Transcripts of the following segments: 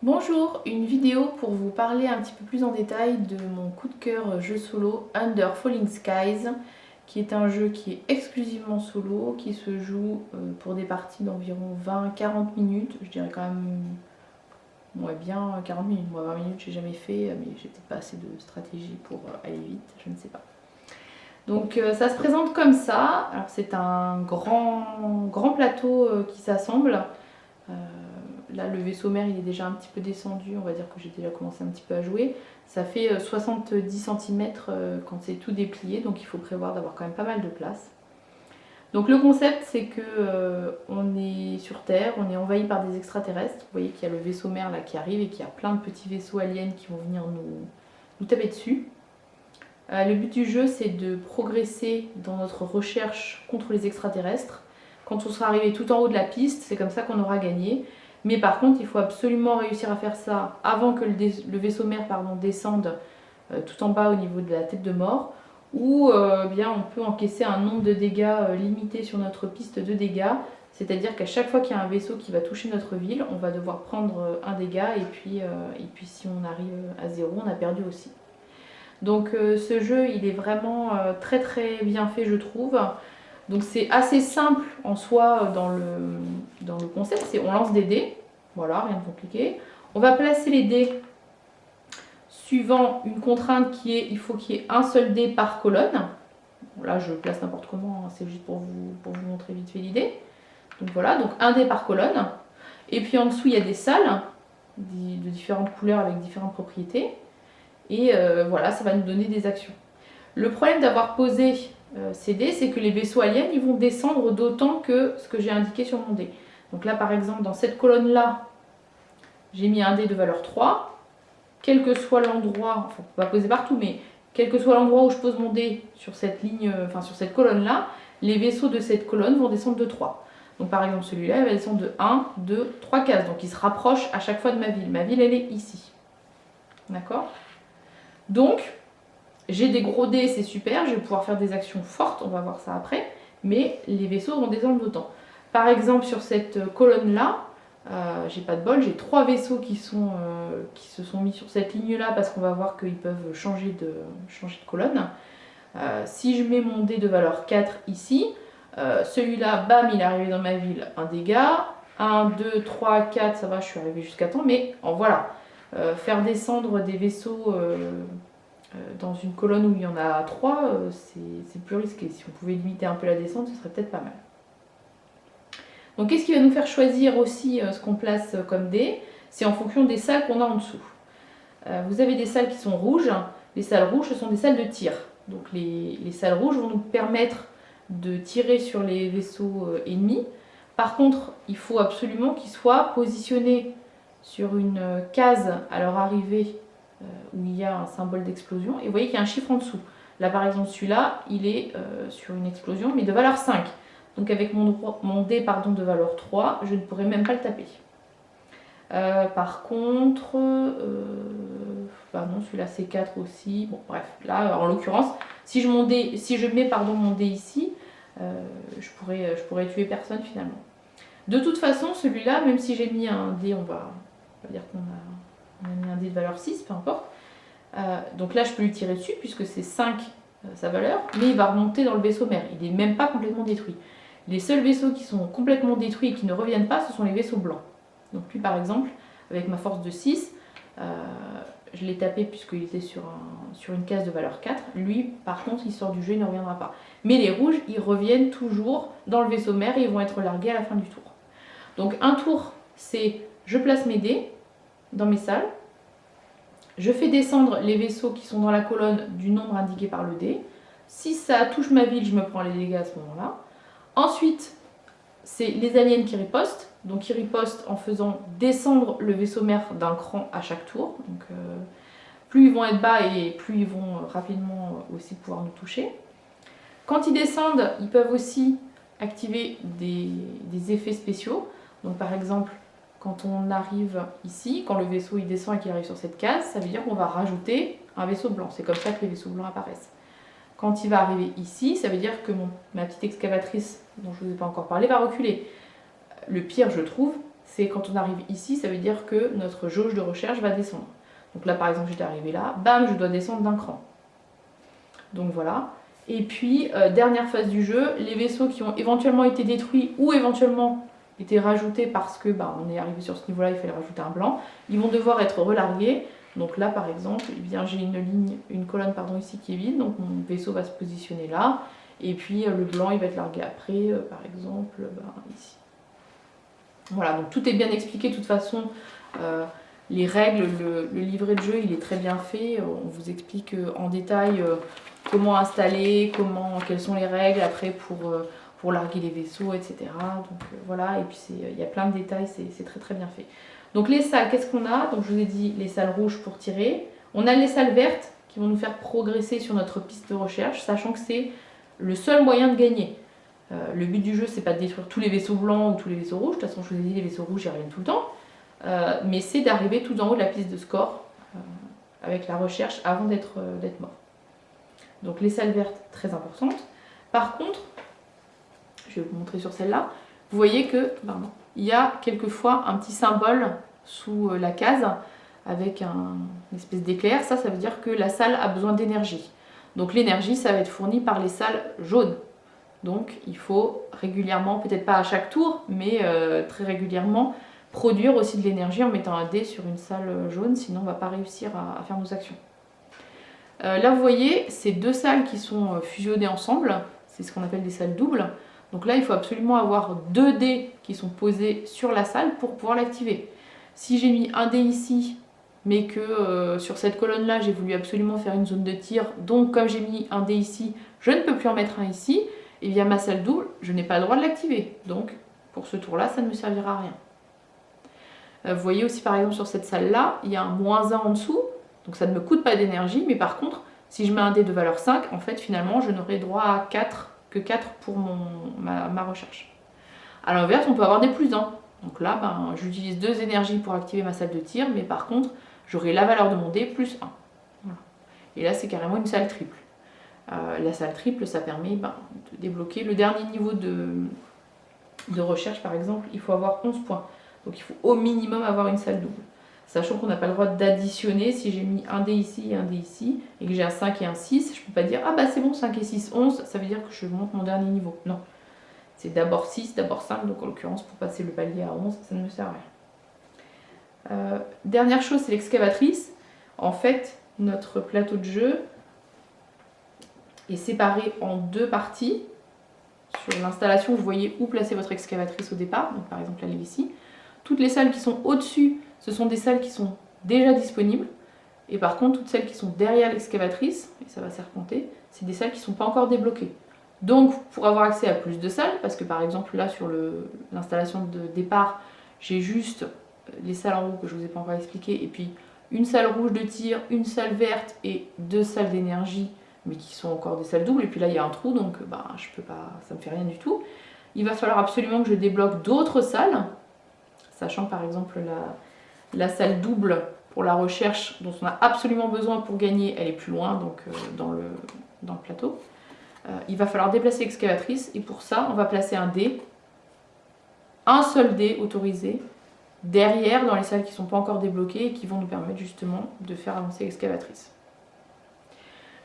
Bonjour, une vidéo pour vous parler un petit peu plus en détail de mon coup de cœur jeu solo Under Falling Skies, qui est un jeu qui est exclusivement solo, qui se joue pour des parties d'environ 20-40 minutes, je dirais quand même bien 40 minutes, moi 20 minutes j'ai jamais fait, mais j'ai peut-être pas assez de stratégie pour aller vite, je ne sais pas. Donc ça se présente comme ça, alors c'est un grand plateau qui s'assemble. Euh, Là, le vaisseau mère, il est déjà un petit peu descendu. On va dire que j'ai déjà commencé un petit peu à jouer. Ça fait 70 cm quand c'est tout déplié, donc il faut prévoir d'avoir quand même pas mal de place. Donc le concept, c'est que on est sur Terre, on est envahi par des extraterrestres. Vous voyez qu'il y a le vaisseau mère là qui arrive et qu'il y a plein de petits vaisseaux aliens qui vont venir nous taper dessus. Le but du jeu, c'est de progresser dans notre recherche contre les extraterrestres. Quand on sera arrivé tout en haut de la piste, c'est comme ça qu'on aura gagné. Mais par contre, il faut absolument réussir à faire ça avant que le vaisseau mère descende tout en bas au niveau de la tête de mort, ou bien on peut encaisser un nombre de dégâts limité sur notre piste de dégâts. C'est-à-dire qu'à chaque fois qu'il y a un vaisseau qui va toucher notre ville, on va devoir prendre un dégât, et puis si on arrive à zéro, on a perdu aussi. Donc ce jeu, il est vraiment très bien fait, je trouve. Donc c'est assez simple en soi dans le concept, c'est on lance des dés, voilà, rien de compliqué. On va placer les dés suivant une contrainte qui est il faut qu'il y ait un seul dé par colonne. Bon, là je place n'importe comment, c'est juste pour vous montrer vite fait l'idée. Donc voilà, donc un dé par colonne. Et puis en dessous il y a des salles de différentes couleurs avec différentes propriétés. Et voilà, ça va nous donner des actions. Le problème d'avoir posé ces dés, c'est que les vaisseaux aliens, ils vont descendre d'autant que ce que j'ai indiqué sur mon dé. Donc là, par exemple, dans cette colonne-là, j'ai mis un dé de valeur 3. Quel que soit l'endroit, enfin, on va poser partout, mais quel que soit l'endroit où je pose mon dé sur cette ligne, enfin sur cette colonne-là, les vaisseaux de cette colonne vont descendre de 3. Donc par exemple, celui-là, il va descendre de 1, 2, 3 cases. Donc il se rapproche à chaque fois de ma ville. Ma ville, elle est ici. D'accord ? Donc, j'ai des gros dés, c'est super, je vais pouvoir faire des actions fortes, on va voir ça après, mais les vaisseaux vont descendre d'autant. Par exemple, sur cette colonne-là, j'ai pas de bol, j'ai 3 vaisseaux qui se sont mis sur cette ligne-là parce qu'on va voir qu'ils peuvent changer de colonne. Si je mets mon dé de valeur 4 ici, celui-là, bam, il est arrivé dans ma ville, un dégât. 1, 2, 3, 4, ça va, je suis arrivé jusqu'à temps, mais voilà. Faire descendre des vaisseaux dans une colonne où il y en a 3, c'est plus risqué. Si on pouvait limiter un peu la descente, ce serait peut-être pas mal. Donc qu'est-ce qui va nous faire choisir aussi ce qu'on place comme dés? C'est en fonction des salles qu'on a en dessous. Vous avez des salles qui sont rouges. Les salles rouges, ce sont des salles de tir. Donc les salles rouges vont nous permettre de tirer sur les vaisseaux ennemis. Par contre, il faut absolument qu'ils soient positionnés sur une case à leur arrivée où il y a un symbole d'explosion. Et vous voyez qu'il y a un chiffre en dessous. Là, par exemple, celui-là, il est sur une explosion, mais de valeur 5. Donc avec mon dé de valeur 3, je ne pourrais même pas le taper. Par contre, bah non, celui-là c'est 4 aussi. Bon, bref, là, en l'occurrence, si je mets mon dé ici, je pourrais tuer personne finalement. De toute façon, celui-là, même si j'ai mis un dé, on va dire qu'on a mis un dé de valeur 6, peu importe. Donc là, je peux lui tirer dessus puisque c'est 5 sa valeur, mais il va remonter dans le vaisseau mère. Il n'est même pas complètement détruit. Les seuls vaisseaux qui sont complètement détruits et qui ne reviennent pas, ce sont les vaisseaux blancs. Donc lui, par exemple, avec ma force de 6, je l'ai tapé puisqu'il était sur une case de valeur 4. Lui, par contre, il sort du jeu, il ne reviendra pas. Mais les rouges, ils reviennent toujours dans le vaisseau mère et ils vont être largués à la fin du tour. Donc un tour, c'est je place mes dés dans mes salles, je fais descendre les vaisseaux qui sont dans la colonne du nombre indiqué par le dé. Si ça touche ma ville, je me prends les dégâts à ce moment-là. Ensuite, c'est les aliens qui ripostent. Donc ils ripostent en faisant descendre le vaisseau mère d'un cran à chaque tour. Donc plus ils vont être bas et plus ils vont rapidement aussi pouvoir nous toucher. Quand ils descendent, ils peuvent aussi activer des effets spéciaux. Donc par exemple, quand on arrive ici, quand le vaisseau il descend et qu'il arrive sur cette case, ça veut dire qu'on va rajouter un vaisseau blanc. C'est comme ça que les vaisseaux blancs apparaissent. Quand il va arriver ici, ça veut dire que ma petite excavatrice, dont je ne vous ai pas encore parlé, va reculer. Le pire, je trouve, c'est quand on arrive ici, ça veut dire que notre jauge de recherche va descendre. Donc là par exemple j'étais arrivée là, bam, je dois descendre d'un cran. Donc voilà. Et puis dernière phase du jeu, les vaisseaux qui ont éventuellement été détruits ou éventuellement été rajoutés parce que on est arrivé sur ce niveau-là, il fallait rajouter un blanc, ils vont devoir être relargués. Donc là par exemple, eh bien, j'ai une colonne ici qui est vide, donc mon vaisseau va se positionner là. Et puis le blanc il va être largué après, par exemple ici. Voilà, donc tout est bien expliqué de toute façon. Les règles, le livret de jeu il est très bien fait. On vous explique en détail comment installer, quelles sont les règles après pour larguer les vaisseaux, etc. Donc voilà, et puis il y a plein de détails, c'est très très bien fait. Donc les salles, qu'est-ce qu'on a? Donc je vous ai dit les salles rouges pour tirer. On a les salles vertes qui vont nous faire progresser sur notre piste de recherche, sachant que c'est le seul moyen de gagner. Le but du jeu, c'est pas de détruire tous les vaisseaux blancs ou tous les vaisseaux rouges. De toute façon, je vous ai dit, les vaisseaux rouges, ils reviennent tout le temps. Mais c'est d'arriver tout en haut de la piste de score avec la recherche avant d'être mort. Donc les salles vertes, très importantes. Par contre, je vais vous montrer sur celle-là, vous voyez que il y a quelquefois un petit symbole sous la case avec une espèce d'éclair. Ça veut dire que la salle a besoin d'énergie. Donc l'énergie, ça va être fourni par les salles jaunes. Donc il faut régulièrement, peut-être pas à chaque tour, mais très régulièrement, produire aussi de l'énergie en mettant un dé sur une salle jaune, sinon on ne va pas réussir à faire nos actions. Là vous voyez, c'est deux salles qui sont fusionnées ensemble, c'est ce qu'on appelle des salles doubles. Donc là il faut absolument avoir deux dés qui sont posés sur la salle pour pouvoir l'activer. Si j'ai mis un dé ici, mais que sur cette colonne là j'ai voulu absolument faire une zone de tir, donc comme j'ai mis un dé ici, je ne peux plus en mettre un ici, et via ma salle double, je n'ai pas le droit de l'activer. Donc pour ce tour là, ça ne me servira à rien. Vous voyez aussi par exemple sur cette salle là, il y a un -1 en dessous, donc ça ne me coûte pas d'énergie, mais par contre, si je mets un dé de valeur 5, en fait finalement je n'aurai droit à 4 pour ma recherche. A l'inverse, on peut avoir des +1. Donc là, j'utilise 2 énergies pour activer ma salle de tir, mais par contre, j'aurai la valeur de mon dé +1. Voilà. Et là, c'est carrément une salle triple. La salle triple, ça permet de débloquer le dernier niveau de recherche, par exemple, il faut avoir 11 points. Donc il faut au minimum avoir une salle double. Sachant qu'on n'a pas le droit d'additionner, si j'ai mis un dé ici et un dé ici, et que j'ai un 5 et un 6, je ne peux pas dire « Ah bah c'est bon, 5 et 6, 11, ça veut dire que je monte mon dernier niveau ». Non, c'est d'abord 6, d'abord 5, donc en l'occurrence pour passer le palier à 11, ça ne me sert à rien. Dernière chose, c'est l'excavatrice. En fait, notre plateau de jeu est séparé en deux parties. Sur l'installation, vous voyez où placer votre excavatrice au départ, donc par exemple elle est ici. Toutes les salles qui sont au-dessus, ce sont des salles qui sont déjà disponibles. Et par contre, toutes celles qui sont derrière l'excavatrice, et ça va serpenter, c'est des salles qui ne sont pas encore débloquées. Donc, pour avoir accès à plus de salles, parce que par exemple là sur l'installation de départ, j'ai juste les salles en haut que je ne vous ai pas encore expliqué, et puis une salle rouge de tir, une salle verte et 2 salles d'énergie, mais qui sont encore des salles doubles. Et puis là, il y a un trou, donc je peux pas, ça me fait rien du tout. Il va falloir absolument que je débloque d'autres salles, sachant par exemple la salle double pour la recherche dont on a absolument besoin pour gagner, elle est plus loin, donc dans le plateau. Il va falloir déplacer l'excavatrice, et pour ça, on va placer un dé, un seul dé autorisé, derrière dans les salles qui ne sont pas encore débloquées et qui vont nous permettre justement de faire avancer l'excavatrice.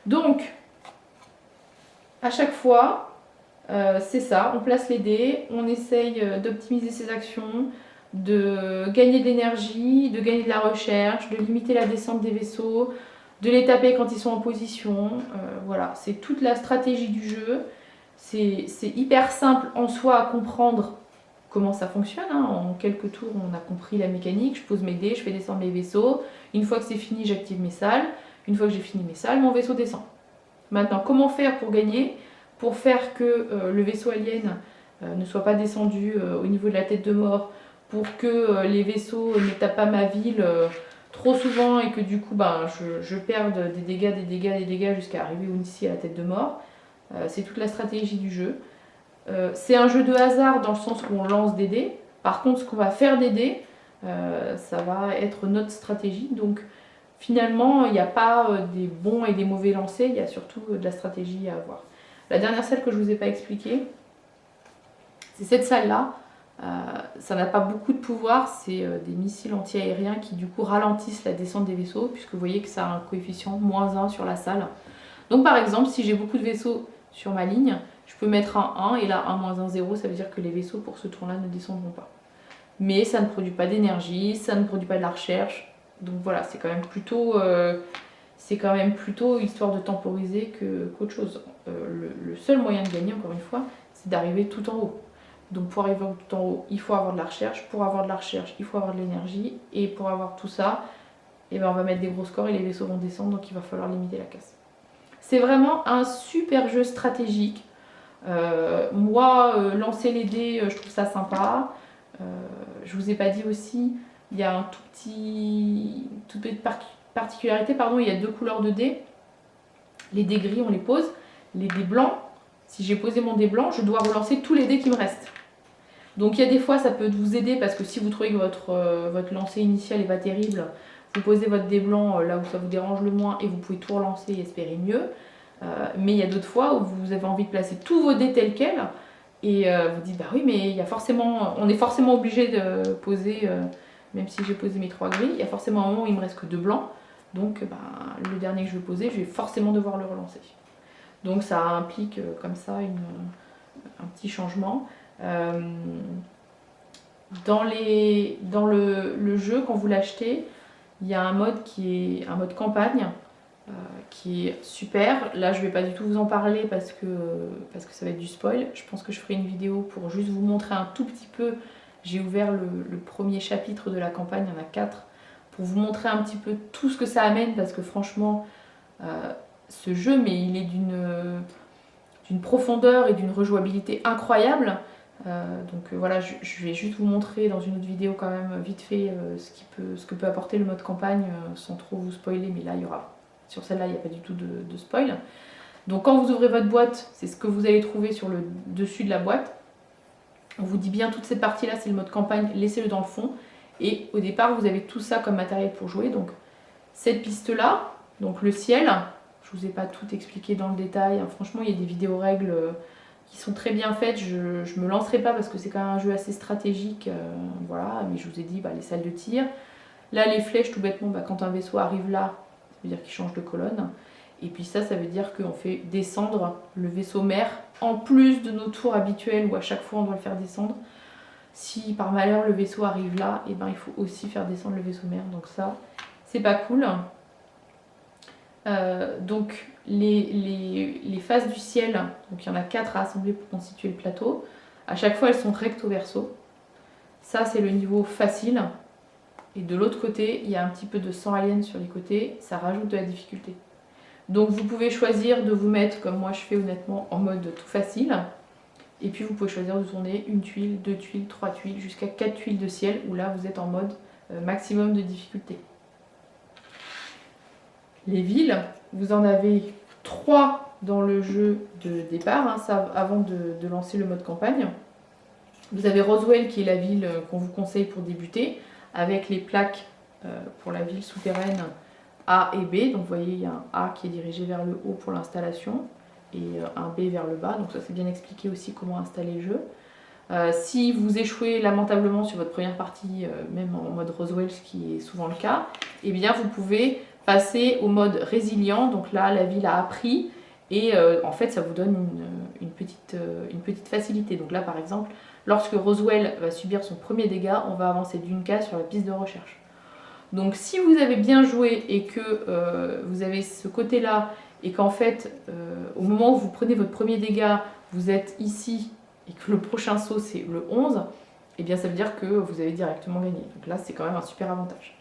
Donc, à chaque fois, c'est ça, on place les dés, on essaye d'optimiser ses actions, de gagner de l'énergie, de gagner de la recherche, de limiter la descente des vaisseaux, de les taper quand ils sont en position. Voilà, c'est toute la stratégie du jeu. C'est hyper simple en soi à comprendre comment ça fonctionne. En quelques tours, on a compris la mécanique. Je pose mes dés, je fais descendre mes vaisseaux. Une fois que c'est fini, j'active mes salles. Une fois que j'ai fini mes salles, mon vaisseau descend. Maintenant, comment faire pour gagner? Pour faire que le vaisseau alien ne soit pas descendu au niveau de la tête de mort, pour que les vaisseaux ne tapent pas ma ville trop souvent et que du coup je perde des dégâts jusqu'à arriver ici à la tête de mort. C'est toute la stratégie du jeu. C'est un jeu de hasard dans le sens où on lance des dés. Par contre, ce qu'on va faire des dés, ça va être notre stratégie. Donc finalement, il n'y a pas des bons et des mauvais lancers, il y a surtout de la stratégie à avoir. La dernière salle que je ne vous ai pas expliquée, c'est cette salle-là. Ça n'a pas beaucoup de pouvoir, c'est des missiles anti-aériens qui du coup ralentissent la descente des vaisseaux, puisque vous voyez que ça a un coefficient -1 sur la salle. Donc par exemple, si j'ai beaucoup de vaisseaux sur ma ligne, je peux mettre un 1 et là 1 -1 0, ça veut dire que les vaisseaux pour ce tour-là ne descendront pas. Mais ça ne produit pas d'énergie, ça ne produit pas de la recherche, donc voilà, c'est quand même plutôt histoire de temporiser qu'autre chose. Le seul moyen de gagner, encore une fois, c'est d'arriver tout en haut. Donc pour arriver tout en haut, il faut avoir de la recherche. Pour avoir de la recherche, il faut avoir de l'énergie. Et pour avoir tout ça, eh ben on va mettre des gros scores et les vaisseaux vont descendre, donc il va falloir limiter la casse. C'est vraiment un super jeu stratégique. Moi, lancer les dés, je trouve ça sympa. Je vous ai pas dit aussi, il y a toute petite particularité, pardon, il y a 2 couleurs de dés. Les dés gris, on les pose. Les dés blancs, si j'ai posé mon dé blanc, je dois relancer tous les dés qui me restent. Donc il y a des fois, ça peut vous aider parce que si vous trouvez que votre lancer initial n'est pas terrible, vous posez votre dé blanc là où ça vous dérange le moins et vous pouvez tout relancer et espérer mieux. Mais il y a d'autres fois où vous avez envie de placer tous vos dés tels quels et vous dites bah oui mais on est forcément obligé de poser, même si j'ai posé mes 3 gris, il y a forcément un moment où il me reste que 2 blancs. Donc le dernier que je vais poser, je vais forcément devoir le relancer. Donc ça implique comme ça un petit changement. Dans le jeu, quand vous l'achetez, il y a un mode qui est un mode campagne qui est super. Là, je ne vais pas du tout vous en parler parce que ça va être du spoil. Je pense que je ferai une vidéo pour juste vous montrer un tout petit peu. J'ai ouvert le premier chapitre de la campagne, il y en a 4, pour vous montrer un petit peu tout ce que ça amène parce que franchement, ce jeu, mais il est d'une profondeur et d'une rejouabilité incroyable. Donc voilà, je vais juste vous montrer dans une autre vidéo quand même vite fait ce que peut apporter le mode campagne sans trop vous spoiler, mais là il y aura, sur celle-là il n'y a pas du tout de spoil. Donc quand vous ouvrez votre boîte, c'est ce que vous allez trouver sur le dessus de la boîte. On vous dit bien toute cette partie là c'est le mode campagne, laissez-le dans le fond. Et au départ vous avez tout ça comme matériel pour jouer. Donc cette piste là, donc le ciel, je vous ai pas tout expliqué dans le détail, hein. Franchement il y a des vidéos règles qui sont très bien faites. Je me lancerai pas parce que c'est quand même un jeu assez stratégique, voilà, mais je vous ai dit les salles de tir. Là les flèches tout bêtement, quand un vaisseau arrive là, ça veut dire qu'il change de colonne. Et puis ça veut dire qu'on fait descendre le vaisseau mère en plus de nos tours habituels où à chaque fois on doit le faire descendre. Si par malheur le vaisseau arrive là, et il faut aussi faire descendre le vaisseau mère, donc ça c'est pas cool. Donc les faces du ciel, donc il y en a 4 à assembler pour constituer le plateau. À chaque fois elles sont recto verso. Ça c'est le niveau facile. Et de l'autre côté, il y a un petit peu de sang alien sur les côtés, ça rajoute de la difficulté. Donc vous pouvez choisir de vous mettre, comme moi je fais honnêtement, en mode tout facile. Et puis vous pouvez choisir de tourner une tuile, 2 tuiles, 3 tuiles, jusqu'à 4 tuiles de ciel, où là vous êtes en mode maximum de difficulté. Les villes, vous en avez 3 dans le jeu de départ, hein, ça avant de lancer le mode campagne. Vous avez Roswell qui est la ville qu'on vous conseille pour débuter, avec les plaques pour la ville souterraine A et B. Donc vous voyez, il y a un A qui est dirigé vers le haut pour l'installation et un B vers le bas. Donc ça c'est bien expliqué aussi comment installer le jeu. Si vous échouez lamentablement sur votre première partie, même en mode Roswell, ce qui est souvent le cas, eh bien vous pouvez passer au mode résilient. Donc là, la ville a appris et en fait, ça vous donne une petite facilité. Donc là, par exemple, lorsque Roswell va subir son premier dégât, on va avancer d'une case sur la piste de recherche. Donc si vous avez bien joué et que vous avez ce côté-là et qu'en fait, au moment où vous prenez votre premier dégât, vous êtes ici et que le prochain saut c'est le 11, eh bien ça veut dire que vous avez directement gagné. Donc là, c'est quand même un super avantage.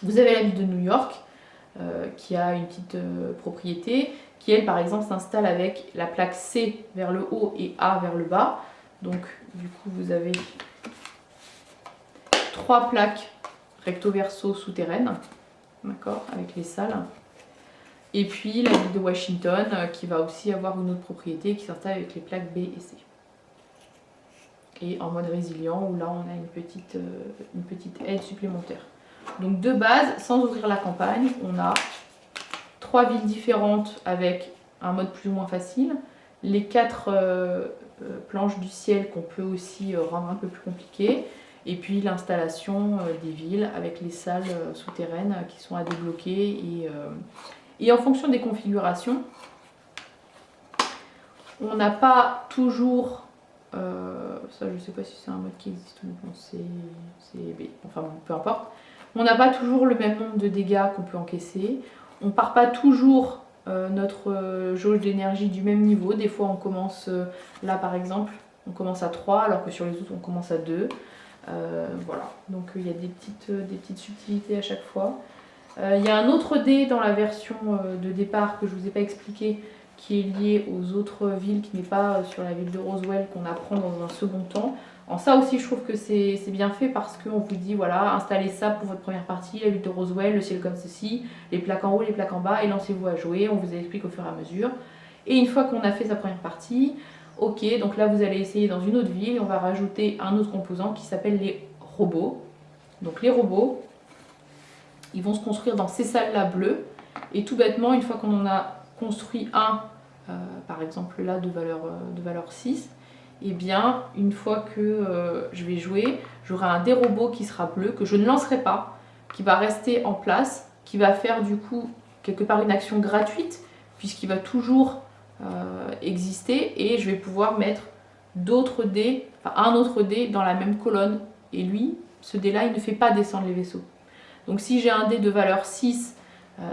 Vous avez la ville de New York qui a une petite propriété qui, elle, par exemple, s'installe avec la plaque C vers le haut et A vers le bas. Donc, du coup, vous avez 3 plaques recto-verso souterraines, d'accord, avec les salles. Et puis, la ville de Washington qui va aussi avoir une autre propriété qui s'installe avec les plaques B et C. Et en mode résilient, où là, on a une petite aide supplémentaire. Donc de base, sans ouvrir la campagne, on a 3 villes différentes avec un mode plus ou moins facile, les 4 planches du ciel qu'on peut aussi rendre un peu plus compliquées. Et puis l'installation des villes avec les salles souterraines qui sont à débloquer. Et en fonction des configurations, on n'a pas toujours... ça je sais pas si c'est un mode qui existe ou non, c'est B. Enfin bon, peu importe. On n'a pas toujours le même nombre de dégâts qu'on peut encaisser. On part pas toujours notre jauge d'énergie du même niveau. Des fois on commence, là par exemple, on commence à 3 alors que sur les autres on commence à 2. Voilà, donc il y a des petites subtilités à chaque fois. Il y a un autre dé dans la version de départ que je ne vous ai pas expliqué, qui est lié aux autres villes, qui n'est pas sur la ville de Roswell, qu'on apprend dans un second temps. En ça aussi, je trouve que c'est bien fait parce qu'on vous dit, voilà, installez ça pour votre première partie, la ville de Roswell, le ciel comme ceci, les plaques en haut, les plaques en bas, et lancez-vous à jouer, on vous explique au fur et à mesure. Et une fois qu'on a fait sa première partie, ok, donc là vous allez essayer dans une autre ville, et on va rajouter un autre composant qui s'appelle les robots. Donc les robots, ils vont se construire dans ces salles-là bleues, et tout bêtement, une fois qu'on en a construit un, par exemple là de valeur 6, et bien une fois que je vais jouer, j'aurai un des robots qui sera bleu, que je ne lancerai pas, qui va rester en place, qui va faire du coup quelque part une action gratuite, puisqu'il va toujours exister, et je vais pouvoir mettre d'autres dés, enfin un autre dé dans la même colonne, et lui, ce dé là, il ne fait pas descendre les vaisseaux. Donc si j'ai un dé de valeur 6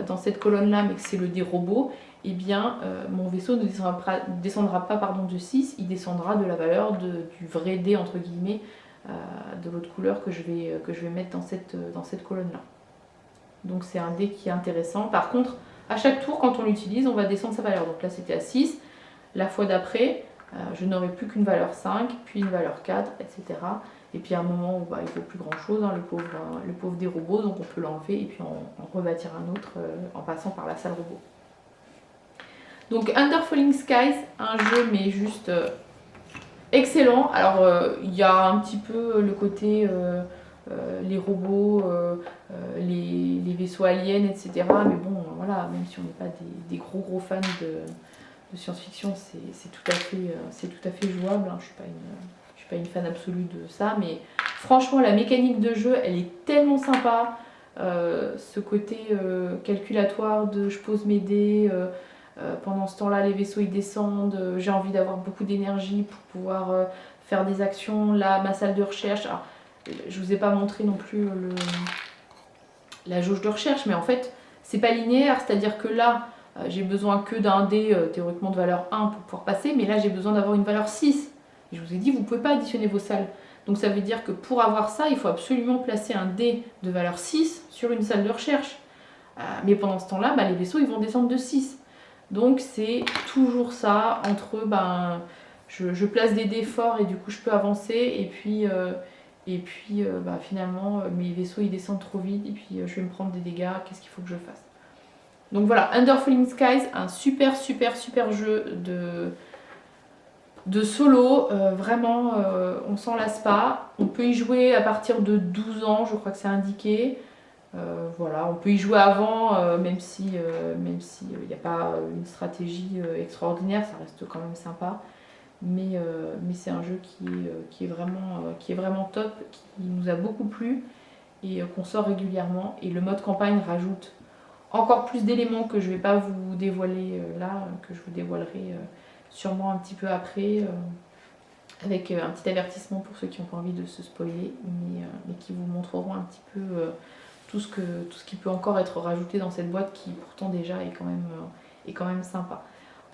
dans cette colonne là, mais que c'est le dé robot, eh bien mon vaisseau ne descendra pas de 6, il descendra de la valeur du vrai dé entre guillemets de l'autre couleur que je vais mettre dans cette colonne là. Donc c'est un dé qui est intéressant. Par contre, à chaque tour quand on l'utilise, on va descendre sa valeur. Donc là c'était à 6, la fois d'après je n'aurai plus qu'une valeur 5, puis une valeur 4, etc. Et puis à un moment où il ne faut plus grand chose, hein, le pauvre des robots, donc on peut l'enlever et puis en rebâtir un autre en passant par la salle robot. Donc Under Falling Skies, un jeu mais juste excellent. Alors il y a un petit peu le côté les robots, les vaisseaux aliens, etc. Mais bon, voilà, même si on n'est pas des gros fans de science-fiction, c'est tout à fait jouable. Hein. Je suis pas une fan absolue de ça, mais franchement la mécanique de jeu elle est tellement sympa. Ce côté calculatoire de je pose mes dés, pendant ce temps là les vaisseaux ils descendent, j'ai envie d'avoir beaucoup d'énergie pour pouvoir faire des actions. Là ma salle de recherche, alors, je vous ai pas montré non plus la jauge de recherche, mais en fait c'est pas linéaire, c'est à dire que là j'ai besoin que d'un dé théoriquement de valeur 1 pour pouvoir passer, mais là j'ai besoin d'avoir une valeur 6. Et je vous ai dit, vous ne pouvez pas additionner vos salles. Donc ça veut dire que pour avoir ça, il faut absolument placer un dé de valeur 6 sur une salle de recherche. Mais pendant ce temps-là, les vaisseaux ils vont descendre de 6. Donc c'est toujours ça, entre je place des dés forts et du coup je peux avancer, et puis finalement mes vaisseaux ils descendent trop vite, et puis je vais me prendre des dégâts, qu'est-ce qu'il faut que je fasse? Donc voilà, Under Falling Skies, un super jeu de solo, vraiment on s'en lasse pas. On peut y jouer à partir de 12 ans, je crois que c'est indiqué. Voilà, on peut y jouer avant, même si il n'y a pas une stratégie extraordinaire, ça reste quand même sympa. Mais c'est un jeu qui est vraiment top, qui nous a beaucoup plu et qu'on sort régulièrement. Et le mode campagne rajoute encore plus d'éléments que je ne vais pas vous dévoiler là, que je vous dévoilerai sûrement un petit peu après, avec un petit avertissement pour ceux qui n'ont pas envie de se spoiler, mais qui vous montreront un petit peu tout ce qui peut encore être rajouté dans cette boîte, qui pourtant déjà est quand même sympa.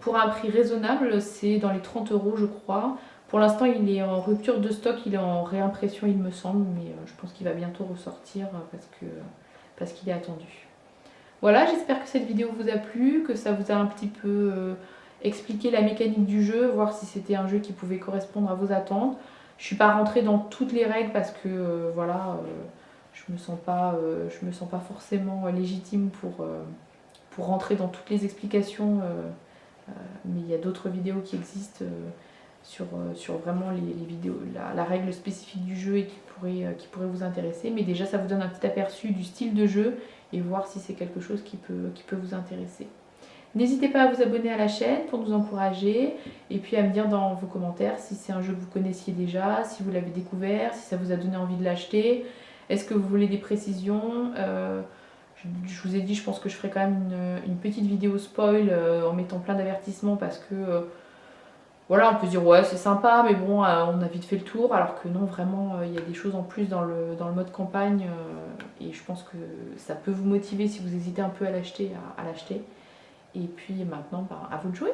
Pour un prix raisonnable, c'est dans les 30 € je crois. Pour l'instant il est en rupture de stock, il est en réimpression il me semble, mais je pense qu'il va bientôt ressortir parce qu'il est attendu. Voilà, j'espère que cette vidéo vous a plu, que ça vous a un petit peu expliqué la mécanique du jeu, voir si c'était un jeu qui pouvait correspondre à vos attentes. Je ne suis pas rentrée dans toutes les règles parce que je me sens pas forcément légitime pour rentrer dans toutes les explications, mais il y a d'autres vidéos qui existent sur vraiment les vidéos, la règle spécifique du jeu et qui pourrait vous intéresser. Mais déjà ça vous donne un petit aperçu du style de jeu et voir si c'est quelque chose qui peut vous intéresser. N'hésitez pas à vous abonner à la chaîne pour nous encourager et puis à me dire dans vos commentaires si c'est un jeu que vous connaissiez déjà, si vous l'avez découvert, si ça vous a donné envie de l'acheter. Est-ce que vous voulez des précisions? Je vous ai dit, je pense que je ferai quand même une petite vidéo spoil en mettant plein d'avertissements parce que voilà, on peut se dire ouais c'est sympa mais bon on a vite fait le tour alors que non vraiment il y a des choses en plus dans le mode campagne et je pense que ça peut vous motiver si vous hésitez un peu à l'acheter, à l'acheter. Et puis maintenant, à vous de jouer.